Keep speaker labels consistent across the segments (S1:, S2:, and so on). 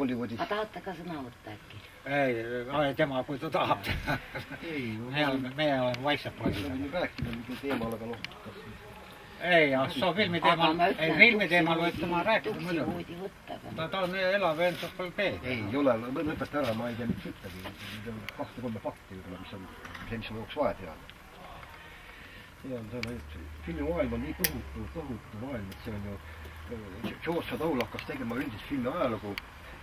S1: Aga tahatteko sõna võtta äkki?
S2: Ei, tema kui ta tahab. Meie oleme vaiksed poisid. Ei, soo filmi teemal võid tema rääkida muidugi. Ta on elav entsüklopeedia.
S3: Ei ole, lõpeta ära, ma ei tea mitte ühtegi. 2-3 fakti, mis on jooks vaja teada. Filmimaailm on nii tohutu maailm, et see on ju George Sadoul hakkas tegema üldist filmi ajalugu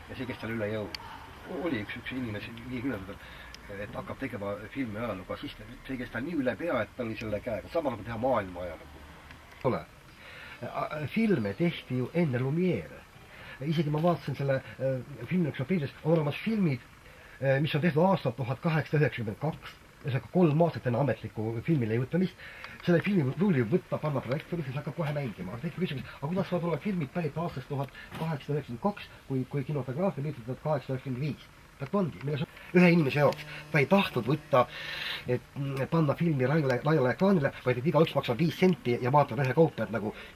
S3: ja see, kes tal üle jõu. Oli üks inimesi nii küll, et hakkab tegema filmi ajalugu, siis see, kes tal nii üle pea, et tal oli selle käega. Sama nagu teha maailma ajalugu. Ole. Filme tehti ju enne Lumiere. Isegi ma vaatasin selle filmiksopilles, on olemas filmid, mis on tehtud aastal 1892, ühesõnaga 3 aastat enne ametlikku filmile jõutamist. Selle filmi ruuli võtta, panna projektori, siis hakkab kohe mängima. Aga kuidas saab olla filmid pärit aastast 1892, kui kinofotograafia liitud 1895? Tak ongi, milles ühe inimese jaoks. Ta ei tahtnud võtta, et panna filmi laiale ekraanile, vaid et igaüks maksab 5 senti ja vaatab ühe kaupa,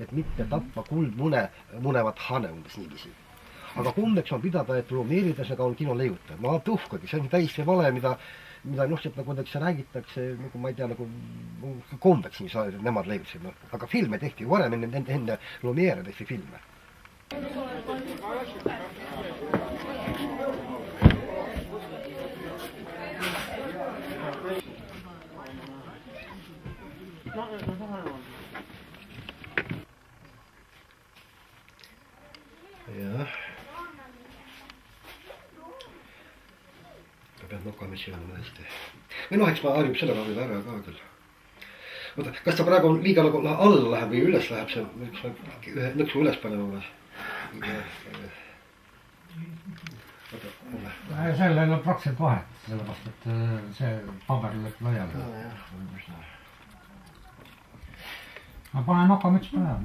S3: et mitte tappa kuldmune munevat hane umbes niiviisi. Aga kummeks on pidada, et Lumierides on kino leiutajad. Ma vaata uhkagi, see on täis see vale, mida nuhtselt nagu räägitakse, nagu ma ei tea, nagu kombeks, mis nemad leiutasid. Aga filme tehti ju varem enne Lumiere tehti filme. Jah. Ma pean nokamitsi olema hästi. Või eks ma harjub selle rahvida ära ka küll. Oota, kas ta praegu on liiga nagu alla läheb või üles läheb see? Ühe nõksu üles panema või?
S2: Sellel on praktiliselt vahet, sellepärast, et see paber lõpp laiali. Ma panen nokamüts päeva.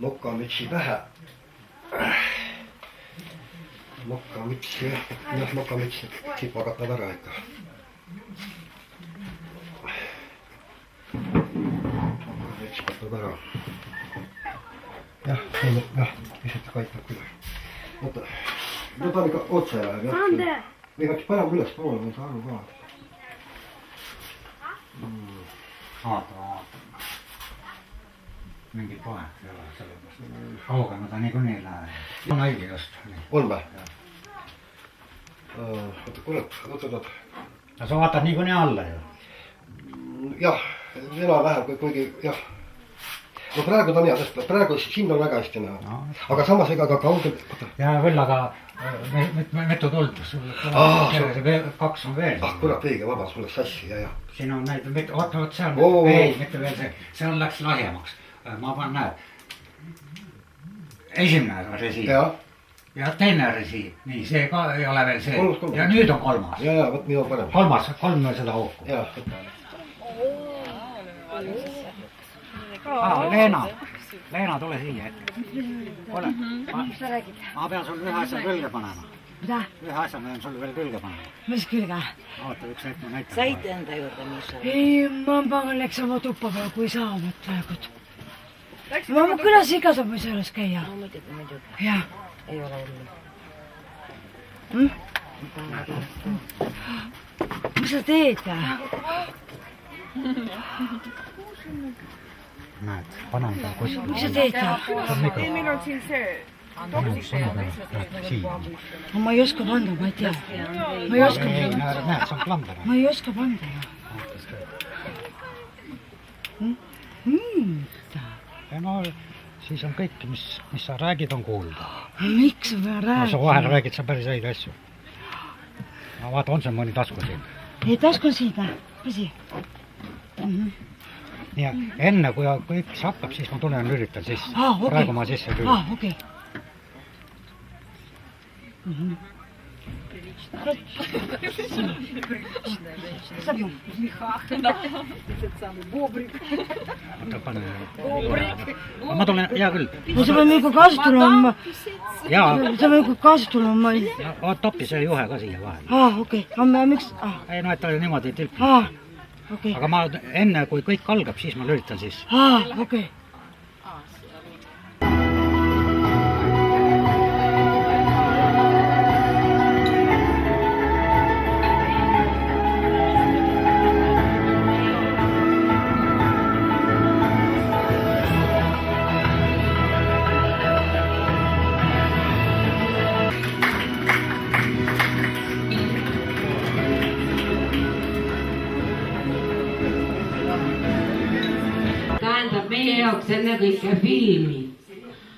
S3: Nokamütsi pähe. Nokamütsi, jah, nokamütsi siit vagatad ära ikka. Nokamütsi katab ära. Jah, lihtsalt kaitab küll. Oota, no ta on ikka otse läheb, jah. Ande! Või peaks parem üles poole, ma ei saa aru ka.
S2: Vaata. Mingit vahet ei ole sellepärast. Kaugema ta niikuinii ei lähe. On õige just.
S3: On või? Oota, kurat, oota.
S2: Sa vaatad niikuinii alla ju.
S3: Jah, enam vähem, kuigi jah. No praegu ta on hea, sest praegu siin on väga hästi näha. Aga samas ega ka kaugel...
S2: Ja küll, aga mitu tuld? 2 on veel.
S3: Kurat, õige, vabas, mul läks sassi, jah.
S2: Siin on neid, oota, seal ei, mitte veel see. See on läks lahjemaks. Ma panen näed. Esimene resi. Ja teine resi. Nii, see ka ei ole veel see. Ja nüüd on 3.
S3: Ja, võt nii on parem.
S2: 3 seda hooku. Leena, tule siia ette. Ole.
S1: Mis sa räägid?
S2: Ma pean sul ühe asja külge panema.
S1: Mida?
S2: Ühe asja pean sul veel külge panema.
S1: Mis külge?
S2: Oota, üks hetk ma näitan.
S1: Saite enda juurde, mis on?
S4: Ei, ma pagan läks oma tuppa peal, kui saavad praegu. Ma kuidas iga saab mis alles käia?
S1: No muidugi.
S4: Jah.
S1: Ei ole hullu.
S4: Mis sa teed?
S2: Näed, panen ta kuskil.
S4: Mis sa teed?
S5: Ei, meil on siin see.
S4: Ma ei oska panda, ma ei tea. Ma ei oska
S2: panda. Näed, see on klamber.
S4: Ma ei oska panda.
S2: No, siis on kõik, mis sa räägid, on kuulda.
S4: Miks sa pead räägid?
S2: Sa vahel räägid sa päris õige asju. No vaata, on see mõni tasku siin?
S4: Ei, tasku siin, püsi.
S2: Ja enne, kui kõik hakkab, siis ma tulen lüritan sisse. Praegu ma sisse lüritan.
S4: Okei.
S2: pane. Ma tulen, hea küll.
S4: No sa pead ikka kaasa tulema.
S2: Jaa.
S4: Sa pead ikka kaasa tulema.
S2: Toppi see juhe ka siia vahele.
S4: Okei. Aga miks?
S2: Ei no, et ta niimoodi tilpib.
S4: Okei.
S2: Aga ma enne, kui kõik algab, siis ma lülitan siis.
S4: Okei.
S6: Tähendab meie jaoks ennekõike filmi.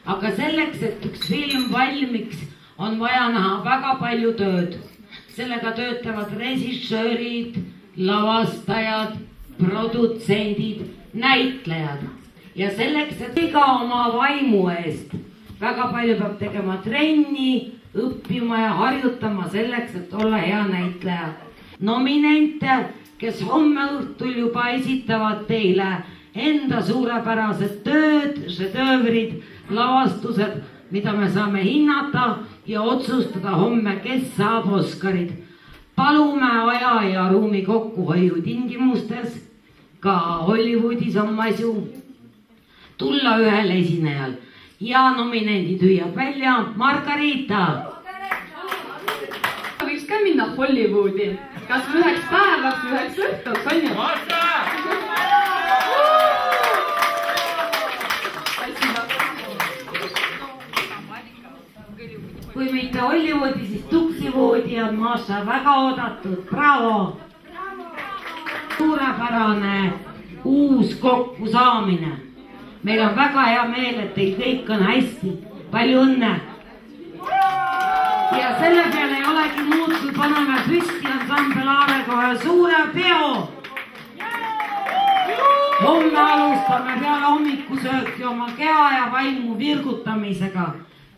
S6: Aga selleks, et üks film valmiks, on vaja näha väga palju tööd. Sellega töötavad režissöörid, lavastajad, produtsendid, näitlejad. Ja selleks, et iga oma vaimu eest väga palju peab tegema trenni, õppima ja harjutama selleks, et olla hea näitleja. Nominente, kes homme õhtul juba esitavad teile enda suurepärased tööd, šedöövrid, lavastused, mida me saame hinnata ja otsustada homme, kes saab Oscarid. Palume aja ja ruumi kokkuhoiu tingimustes, ka Hollywoodis on asju, tulla ühel esinejal ja nominendid hüüab välja Margarita.
S5: Võiks ka minna Hollywoodi, kas üheks päevaks, üheks õhtuks, on ju?
S6: Kui mitte Hollywoodi, siis Tuksivoodi on Maša väga oodatud. Bravo! Suurepärane uus kokkusaamine. Meil on väga hea meel, et teil kõik on hästi. Palju õnne! Ja selle peale ei olegi muud, kui paneme püsti ansambel Aare kohe suure peo. Homme alustame peale hommikusööki oma keha ja vaimu virgutamisega.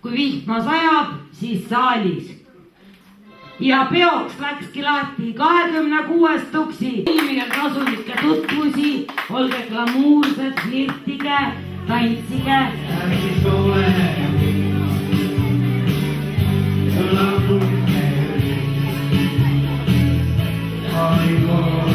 S6: Kui vihma sajab, siis saalis. Ja peoks läkski lahti 26 tuksi. Ilmine kasulikke tutvusi, olge glamuursed, flirtige, tantsige.
S7: California.